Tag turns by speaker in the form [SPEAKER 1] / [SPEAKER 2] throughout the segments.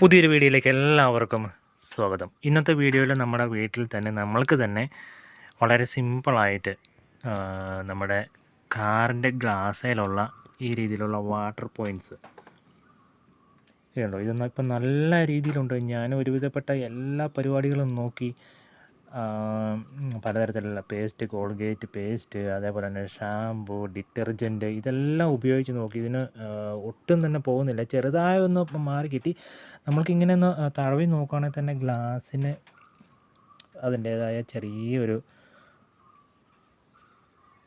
[SPEAKER 1] പുതിയൊരു വീഡിയോയിലേക്ക് എല്ലാവർക്കും സ്വാഗതം. ഇന്നത്തെ വീഡിയോയിൽ നമ്മുടെ വീട്ടിൽ തന്നെ നമ്മൾക്ക് തന്നെ വളരെ സിമ്പിളായിട്ട് നമ്മുടെ കാറിൻ്റെ ഗ്ലാസ്സിലുള്ള ഈ രീതിയിലുള്ള വാട്ടർ പോയിൻറ്റ്സ് ഉണ്ടോ. ഇതൊന്നും ഇപ്പം നല്ല രീതിയിലുണ്ട്. ഞാൻ ഒരുവിധപ്പെട്ട എല്ലാ പരിപാടികളും നോക്കി, പലതരത്തിലുള്ള പേസ്റ്റ്, കോൾഗേറ്റ് പേസ്റ്റ്, അതേപോലെ തന്നെ ഷാമ്പു, ഡിറ്റർജൻറ്റ്, ഇതെല്ലാം ഉപയോഗിച്ച് നോക്കി. ഇതിന് ഒട്ടും തന്നെ പോകുന്നില്ല. ചെറുതായൊന്ന് മാറി കിട്ടി. നമ്മൾക്കിങ്ങനെ ഒന്ന് തടവി നോക്കുകയാണെങ്കിൽ തന്നെ ഗ്ലാസ്സിന് അതിൻ്റേതായ ചെറിയൊരു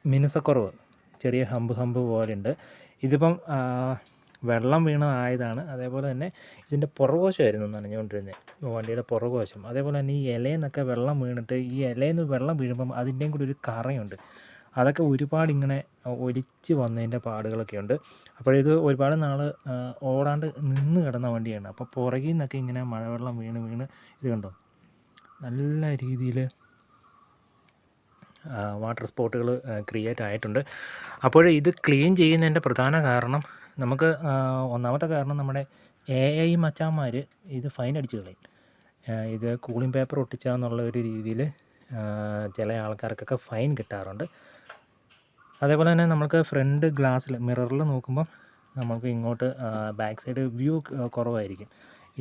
[SPEAKER 1] മിനുസക്കുറവ്, ചെറിയ ഹമ്പ് പോലെയുണ്ട്. ഇതിപ്പം വെള്ളം വീണതായതാണ്. അതേപോലെ തന്നെ ഇതിൻ്റെ പുറകുവശമായിരുന്നു നനഞ്ഞുകൊണ്ടിരുന്നത്, വണ്ടിയുടെ പുറകുവശം. അതേപോലെ തന്നെ ഈ ഇലയിൽ നിന്നൊക്കെ വെള്ളം വീണിട്ട് ഈ ഇലയിൽ നിന്ന് വെള്ളം വീഴുമ്പം അതിൻ്റെയും കൂടി ഒരു കറയുണ്ട്. അതൊക്കെ ഒരുപാട് ഇങ്ങനെ ഒലിച്ച് വന്നതിൻ്റെ പാടുകളൊക്കെ ഉണ്ട്. അപ്പോഴിത് ഒരുപാട് നാൾ ഓടാണ്ട് നിന്ന് കിടന്ന വണ്ടിയാണ്. അപ്പോൾ പുറകിൽ നിന്നൊക്കെ ഇങ്ങനെ മഴവെള്ളം വീണ് ഇത് കണ്ടോ, നല്ല രീതിയിൽ വാട്ടർ സ്പോട്ടുകൾ ക്രിയേറ്റ് ആയിട്ടുണ്ട്. അപ്പോൾ ഇത് ക്ലീൻ ചെയ്യുന്നതിൻ്റെ പ്രധാന കാരണം, നമുക്ക് ഒന്നാമത്തെ കാരണം, നമ്മുടെ AI മച്ചാന്മാർ ഇത് ഫൈൻ അടിച്ച് കളയും. ഇത് കൂളിംഗ് പേപ്പർ ഒട്ടിച്ചാന്നുള്ള ഒരു രീതിയിൽ ചില ആൾക്കാർക്കൊക്കെ ഫൈൻ കിട്ടാറുണ്ട്. അതേപോലെ തന്നെ നമുക്ക് ഫ്രണ്ട് ഗ്ലാസ്സിൽ, മിററിൽ നോക്കുമ്പം നമുക്ക് ഇങ്ങോട്ട് ബാക്ക് സൈഡ് വ്യൂ കുറവായിരിക്കും.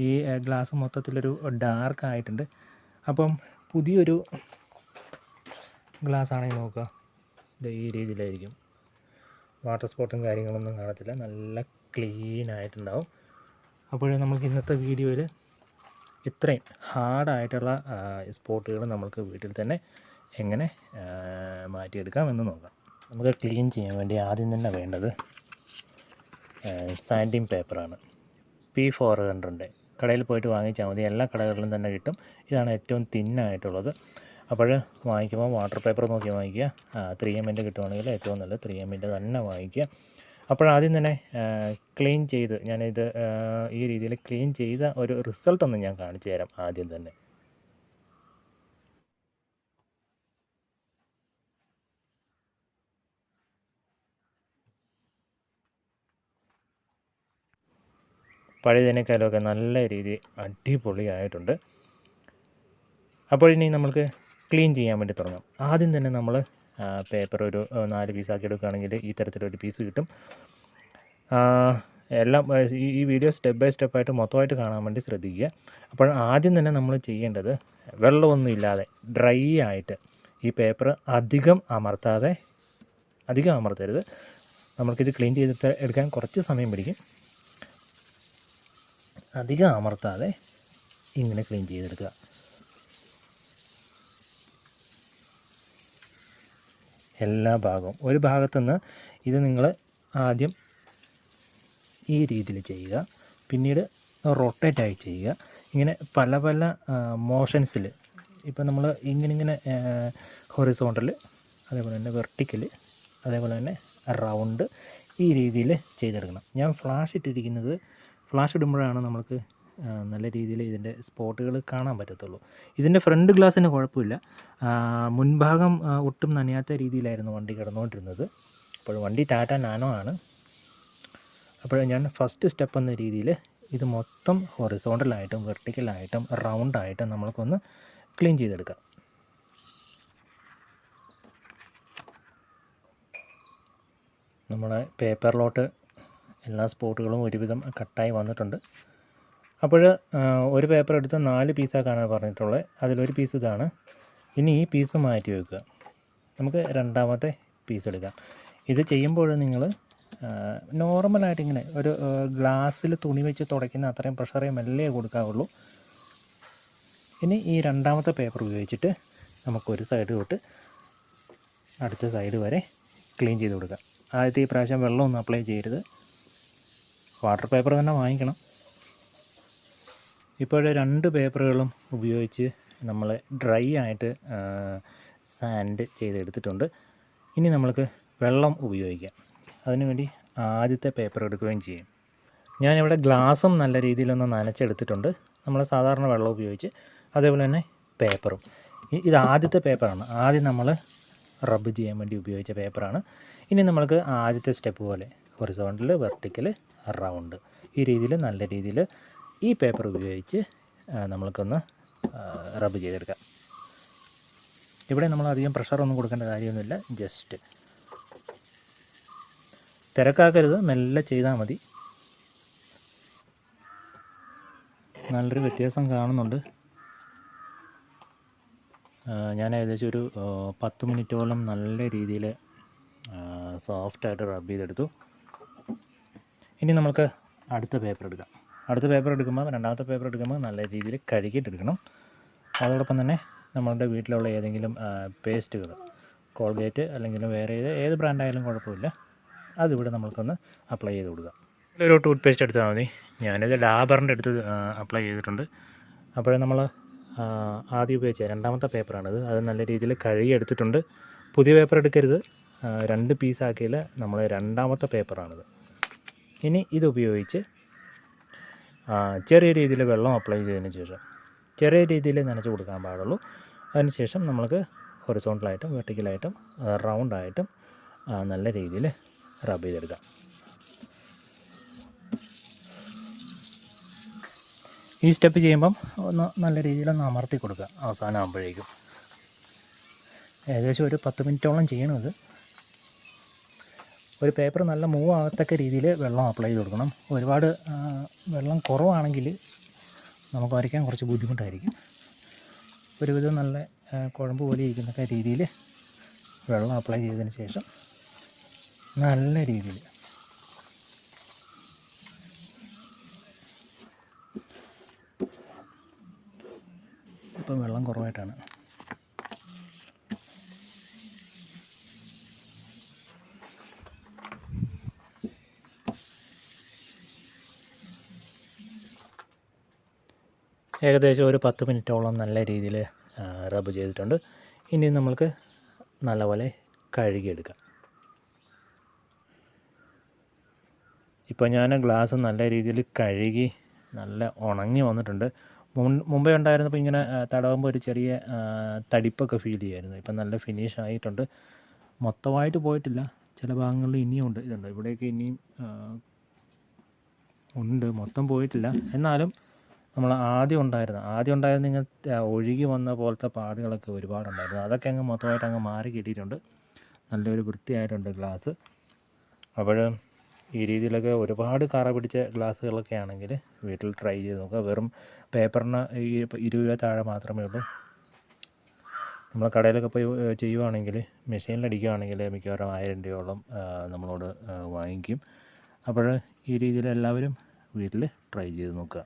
[SPEAKER 1] ഈ ഗ്ലാസ് മൊത്തത്തിലൊരു ഡാർക്ക് ആയിട്ടുണ്ട്. അപ്പം പുതിയൊരു ഗ്ലാസ് ആണെങ്കിൽ നോക്കുക, ഇത് ഈ രീതിയിലായിരിക്കും. വാട്ടർ സ്പോട്ടും കാര്യങ്ങളൊന്നും കാണത്തില്ല, നല്ല ക്ലീൻ ആയിട്ടുണ്ടാവും. അപ്പോൾ നമുക്ക് ഇന്നത്തെ വീഡിയോയിൽ ഇത്രയും ഹാർഡായിട്ടുള്ള സ്പോട്ടുകൾ നമുക്ക് വീട്ടിൽ തന്നെ എങ്ങനെ മാറ്റിയെടുക്കാം എന്ന് നോക്കാം. നമുക്ക് ക്ലീൻ ചെയ്യാൻ വേണ്ടി ആദ്യം തന്നെ വേണ്ടത് സാൻഡിങ് പേപ്പറാണ്. P400 കടയിൽ പോയിട്ട് വാങ്ങിച്ചാൽ മതി, എല്ലാ കടകളിലും തന്നെ കിട്ടും. ഇതാണ് ഏറ്റവും തിന്നായിട്ടുള്ളത്. അപ്പോൾ വാങ്ങിക്കുമ്പോൾ വാട്ടർ പേപ്പർ നോക്കി വാങ്ങിക്കുക. 3M കിട്ടുവാണെങ്കിൽ ഏറ്റവും നല്ലത് 3M തന്നെ വാങ്ങിക്കുക. അപ്പോഴാദ്യം തന്നെ ക്ലീൻ ചെയ്ത്, ഞാനിത് ഈ രീതിയിൽ ക്ലീൻ ചെയ്ത ഒരു റിസൾട്ടൊന്ന് ഞാൻ കാണിച്ചു തരാം ആദ്യം തന്നെ. പഴയതിനേക്കാളുമൊക്കെ നല്ല രീതി അടിപൊളിയായിട്ടുണ്ട്. അപ്പോൾ ഇനി നമ്മൾക്ക് ക്ലീൻ ചെയ്യാൻ വേണ്ടി തുടങ്ങാം. ആദ്യം തന്നെ നമ്മൾ പേപ്പർ ഒരു 4 പീസാക്കി എടുക്കുകയാണെങ്കിൽ ഈ തരത്തിലൊരു പീസ് കിട്ടും. എല്ലാം ഈ വീഡിയോ സ്റ്റെപ്പ് ബൈ സ്റ്റെപ്പായിട്ട് മൊത്തമായിട്ട് കാണാൻ വേണ്ടി ശ്രദ്ധിക്കുക. അപ്പോൾ ആദ്യം തന്നെ നമ്മൾ ചെയ്യേണ്ടത്, വെള്ളമൊന്നും ഇല്ലാതെ ഡ്രൈ ആയിട്ട് ഈ പേപ്പർ അധികം അമർത്തരുത്. നമ്മൾക്കിത് ക്ലീൻ ചെയ്തിട്ട് എടുക്കാൻ കുറച്ച് സമയം പിടിക്കും. അധികം അമർത്താതെ ഇങ്ങനെ ക്ലീൻ ചെയ്തെടുക്കുക. എല്ലാ ഭാഗവും, ഒരു ഭാഗത്തുനിന്ന് ഇത് നിങ്ങൾ ആദ്യം ഈ രീതിയിൽ ചെയ്യുക, പിന്നീട് റൊട്ടേറ്റായി ചെയ്യുക. ഇങ്ങനെ പല പല മോഷൻസിൽ, ഇപ്പം നമ്മൾ ഇങ്ങനെ ഹൊറിസോണ്ടൽ, അതേപോലെ തന്നെ വെർട്ടിക്കൽ, അതേപോലെ തന്നെ റൗണ്ട്, ഈ രീതിയിൽ ചെയ്തെടുക്കണം. ഞാൻ ഫ്ലാഷ് ഇടുമ്പോഴാണ് നമുക്ക് നല്ല രീതിയിൽ ഇതിൻ്റെ സ്പോട്ടുകൾ കാണാൻ പറ്റത്തുള്ളൂ. ഇതിൻ്റെ ഫ്രണ്ട് ഗ്ലാസ്സിന് കുഴപ്പമില്ല, മുൻഭാഗം ഒട്ടും നനയാത്ത രീതിയിലായിരുന്നു വണ്ടി കിടന്നുകൊണ്ടിരുന്നത്. അപ്പോൾ വണ്ടി ടാറ്റ നാനോ ആണ്. അപ്പോൾ ഞാൻ ഫസ്റ്റ് സ്റ്റെപ്പ് എന്ന രീതിയിൽ ഇത് മൊത്തം ഹൊറിസോണ്ടലായിട്ടും വെർട്ടിക്കലായിട്ടും റൗണ്ടായിട്ടും നമ്മൾക്കൊന്ന് ക്ലീൻ ചെയ്തെടുക്കാം. നമ്മുടെ പേപ്പറിലോട്ട് എല്ലാ സ്പോട്ടുകളും ഒരുവിധം കട്ടായി വന്നിട്ടുണ്ട്. അപ്പോൾ ഒരു പേപ്പർ എടുത്ത് 4 പീസാക്കാണ് പറഞ്ഞിട്ടുള്ളത്. അതിലൊരു പീസ് ഇതാണ്. ഇനി ഈ പീസ് മാറ്റി വെക്കുക. നമുക്ക് രണ്ടാമത്തെ പീസ് എടുക്കാം. ഇത് ചെയ്യുമ്പോൾ നിങ്ങൾ നോർമലായിട്ട് ഇങ്ങനെ ഒരു ഗ്ലാസ്സിൽ തുണി വെച്ച് തുടയ്ക്കുന്ന അത്രയും പ്രഷറേ മെല്ലെ കൊടുക്കാവുള്ളൂ. ഇനി ഈ രണ്ടാമത്തെ പേപ്പർ ഉപയോഗിച്ചിട്ട് നമുക്കൊരു സൈഡ് തൊട്ട് അടുത്ത സൈഡ് വരെ ക്ലീൻ ചെയ്ത് കൊടുക്കാം. ആദ്യത്തെ ഈ പ്രാവശ്യം വെള്ളമൊന്നും അപ്ലൈ ചെയ്യരുത്, വാട്ടർ പേപ്പർ തന്നെ വാങ്ങിക്കണം. ഇപ്പോൾ 2 പേപ്പറുകളും ഉപയോഗിച്ച് നമ്മൾ ഡ്രൈ ആയിട്ട് സാൻഡ് ചെയ്തെടുത്തിട്ടുണ്ട്. ഇനി നമ്മൾക്ക് വെള്ളം ഉപയോഗിക്കാം. അതിനുവേണ്ടി ആദ്യത്തെ പേപ്പർ എടുക്കുകയും ചെയ്യും. ഞാനിവിടെ ഗ്ലാസും നല്ല രീതിയിലൊന്ന് നനച്ചെടുത്തിട്ടുണ്ട്, നമ്മൾ സാധാരണ വെള്ളം ഉപയോഗിച്ച്. അതേപോലെ തന്നെ പേപ്പറും. ഇത് ആദ്യത്തെ പേപ്പറാണ്, ആദ്യം നമ്മൾ റബ്ബ് ചെയ്യാൻ വേണ്ടി ഉപയോഗിച്ച പേപ്പറാണ്. ഇനി നമ്മൾക്ക് ആദ്യത്തെ സ്റ്റെപ്പ് പോലെ ഹൊറിസോണ്ടൽ, വെർട്ടിക്കൽ, റൗണ്ട്, ഈ രീതിയിൽ നല്ല രീതിയിൽ ഈ പേപ്പർ ഉപയോഗിച്ച് നമ്മൾക്കൊന്ന് റബ്ബ് ചെയ്തെടുക്കാം. ഇവിടെ നമ്മൾ അധികം പ്രഷറൊന്നും കൊടുക്കേണ്ട കാര്യമൊന്നുമില്ല. ജസ്റ്റ് തിരക്കാക്കരുത്, മെല്ലെ ചെയ്താൽ മതി. നല്ലൊരു വ്യത്യാസം കാണുന്നുണ്ട്. ഞാൻ ഏകദേശം ഒരു 10 മിനിറ്റോളം നല്ല രീതിയിൽ സോഫ്റ്റായിട്ട് റബ്ബ് ചെയ്തെടുത്തു. ഇനി നമുക്ക് അടുത്ത പേപ്പർ എടുക്കാം. അടുത്ത പേപ്പർ എടുക്കുമ്പോൾ, രണ്ടാമത്തെ പേപ്പർ എടുക്കുമ്പോൾ നല്ല രീതിയിൽ കഴുകിയിട്ടെടുക്കണം. അതോടൊപ്പം തന്നെ നമ്മളുടെ വീട്ടിലുള്ള ഏതെങ്കിലും പേസ്റ്റുകൾ, കോൾഗേറ്റ് അല്ലെങ്കിൽ വേറെ ഏത് ബ്രാൻഡായാലും കുഴപ്പമില്ല, അതിവിടെ നമ്മൾക്കൊന്ന് അപ്ലൈ ചെയ്ത് കൊടുക്കുക. ഒരു ടൂത്ത് പേസ്റ്റ് എടുത്താൽ മതി. ഞാനിത് ഡാബറിൻ്റെ അടുത്ത് അപ്ലൈ ചെയ്തിട്ടുണ്ട്. അപ്പോഴേ നമ്മൾ ആദ്യം ഉപയോഗിച്ച രണ്ടാമത്തെ പേപ്പറാണിത്. അത് നല്ല രീതിയിൽ കഴുകി എടുത്തിട്ടുണ്ട്. പുതിയ പേപ്പർ എടുക്കരുത്, 2 പീസാക്കിയാൽ നമ്മൾ രണ്ടാമത്തെ പേപ്പറാണിത്. ഇനി ഇതുപയോഗിച്ച് ചെറിയ രീതിയിൽ വെള്ളം അപ്ലൈ ചെയ്തതിന് ശേഷം ചെറിയ രീതിയിൽ നനച്ച് കൊടുക്കാൻ പാടുള്ളൂ. അതിന് ശേഷം നമുക്ക് ഹൊറിസോണ്ടലായിട്ടും വെർട്ടിക്കലായിട്ടും റൗണ്ടായിട്ടും നല്ല രീതിയിൽ റബ്ബ് ചെയ്തെടുക്കാം. ഈ സ്റ്റെപ്പ് ചെയ്യുമ്പം ഒന്ന് നല്ല രീതിയിലൊന്ന് അമർത്തി കൊടുക്കുക. അവസാനം ആകുമ്പോഴേക്കും ഏകദേശം ഒരു 10 മിനിറ്റോളം ചെയ്യണത്. ഒരു പേപ്പർ നല്ല മൂവ് ആകത്തക്ക രീതിയിൽ വെള്ളം അപ്ലൈ ചെയ്ത് കൊടുക്കണം. ഒരുപാട് വെള്ളം കുറവാണെങ്കിൽ നമുക്ക് വരയ്ക്കാൻ കുറച്ച് ബുദ്ധിമുട്ടായിരിക്കും. ഒരുവിധം നല്ല കുഴമ്പ് പോലെ ഇരിക്കുന്ന രീതിയിൽ വെള്ളം അപ്ലൈ ചെയ്തതിന് ശേഷം നല്ല രീതിയിൽ ഇപ്പം വെള്ളം കുറവായിട്ടാണ്. ഏകദേശം ഒരു 10 മിനിറ്റോളം നല്ല രീതിയിൽ റബ്ബ് ചെയ്തിട്ടുണ്ട്. ഇനി നമ്മൾക്ക് നല്ലപോലെ കഴുകിയെടുക്കാം. ഇപ്പോൾ ഞാൻ ഗ്ലാസ് നല്ല രീതിയിൽ കഴുകി നല്ല ഉണങ്ങി വന്നിട്ടുണ്ട്. മുമ്പേ ഉണ്ടായിരുന്നപ്പോൾ ഇങ്ങനെ തടവുമ്പോൾ ഒരു ചെറിയ തടിപ്പൊക്കെ ഫീൽ ചെയ്യുമായിരുന്നു. ഇപ്പം നല്ല ഫിനിഷ് ആയിട്ടുണ്ട്. മൊത്തമായിട്ട് പോയിട്ടില്ല, ചില ഭാഗങ്ങളിൽ ഇനിയും ഉണ്ട്. ഇതുണ്ട്, ഇവിടെയൊക്കെ ഇനിയും ഉണ്ട്, മൊത്തം പോയിട്ടില്ല. എന്നാലും നമ്മൾ ആദ്യം ഉണ്ടായിരുന്ന ഇങ്ങനെ ഒഴുകി വന്ന പോലത്തെ പാടുകളൊക്കെ ഒരുപാടുണ്ടായിരുന്നു. അതൊക്കെ അങ്ങ് മൊത്തമായിട്ട് അങ്ങ് മാറി കിട്ടിയിട്ടുണ്ട്. നല്ലൊരു വൃത്തിയായിട്ടുണ്ട് ഗ്ലാസ്. അപ്പോൾ ഈ രീതിയിലൊക്കെ ഒരുപാട് കറ പിടിച്ച ഗ്ലാസ്സുകളൊക്കെ ആണെങ്കിൽ വീട്ടിൽ ട്രൈ ചെയ്ത് നോക്കുക. വെറും പേപ്പറിന് 20 രൂപ താഴെ മാത്രമേ ഉള്ളൂ. നമ്മൾ കടയിലൊക്കെ പോയി ചെയ്യുവാണെങ്കിൽ, മെഷീനിലടിക്കുകയാണെങ്കിൽ മിക്കവാറും 1000 രൂപയോളം നമ്മളോട് വാങ്ങിക്കും. അപ്പോൾ ഈ രീതിയിൽ എല്ലാവരും വീട്ടിൽ ട്രൈ ചെയ്ത് നോക്കുക.